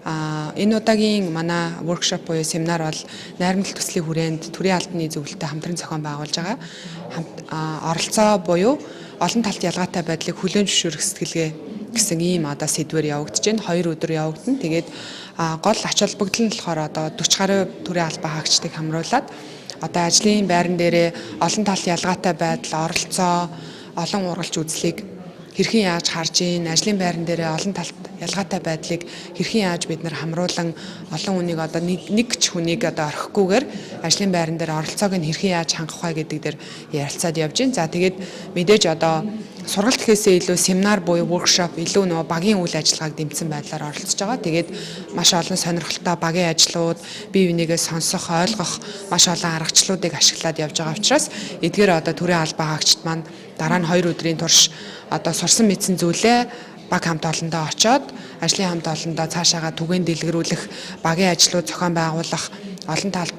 Энэ удаагийн манай workshop буюу семинар бол найрамдал төслийн хүрээнд төрийн албаны зөвлөлтөд хамтран зохион байгуулж байгаа. Оролцоо буюу олон талт ялгаатай байдлыг хүлээн зөвшөөрөх сэтгэлгээ гэсэн ийм сэдвээр явагдаж байна. 2 өдөр явагдана. Тэгээд гол ач холбогдол нь болохоор 40 гаруй төрийн албан хаагчдыг хамруулад ажлын байран дээрээ олон талт ялгаатай байдал, оролцоо, олон ургалж үзлийг хэрхэн яаж харж ийн, ажлын байран дээрээ олон талт ялгаатай байдлыг хэрхэн яаж бид нар хамруулан олон хүнийг нэг ч хүнийг орхихгүйгээр ажлын байран дээр оролцоог нь хэрхэн яаж хангах вэ гэдэг дээр ярилцаад явж байна. За тэгээд мэдээж сургалт гэхээсээ илүү семинар буюу workshop илүү багийн үйл ажиллагааг дэмжсэн байдлаар оролцож байгаа. Тэгээд маш олон сонирхолтой багийн ажлууд, бие бинийгээ сонсох, ойлгох маш олон аргачлалуудыг ашиглаад явж байгаа учраас эдгээр төрийн албан хаагчид маань дараа нь 2 өдрийн турш сурсан мэдсэн зүйлээ баг хамт олондоо очоод ажлын хамт олондоо цаашаага түгээн дэлгэрүүлэх, багийн ажлууд зохион байгуулах, олон талт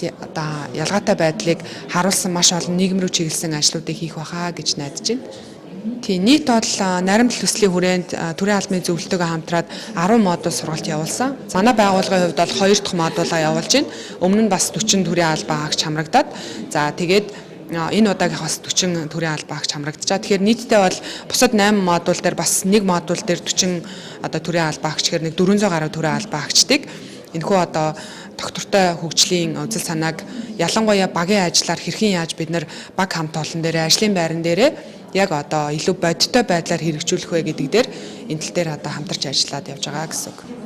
ялгаатай байдлыг харуулсан маш олон нийгэм рүү чиглэсэн ажлуудыг хийх байхаа гэж найдаж байна. Нийт бол найрамдал төслийн хүрээнд төрийн албаны зөвлөлтөөгөө хамтраад 10 модуль сургалт явуулсан. Манай байгууллагын хувьд бол 2 дахь модулаа явуулж байна. Өмнө нь бас 40 төрийн албан хаагч хамрагдаад тэгээд энэ удаагийнх бас 40 төрийн албан хаагч хамрагдчихаа. Тэгэхээр нийтдээ бол бусад 8 модуль дээр бас нэг модуль дээр 40 төрийн албан хаагч гэхээр 400 гаруй төрийн албан хаагчдыг энэхүү доктортой хөгжлийн үзэл санааг ялангуяа багийн ажлаар хэрхэн яаж бид нар баг хамт олон дээр ажлын байран дээрээ яг илүү бодиттой байдлаар хэрэгжүүлэх вэ гэдэг дээр энэ тал дээр хамтарч ажиллаад явж байгаа гэсэн үг.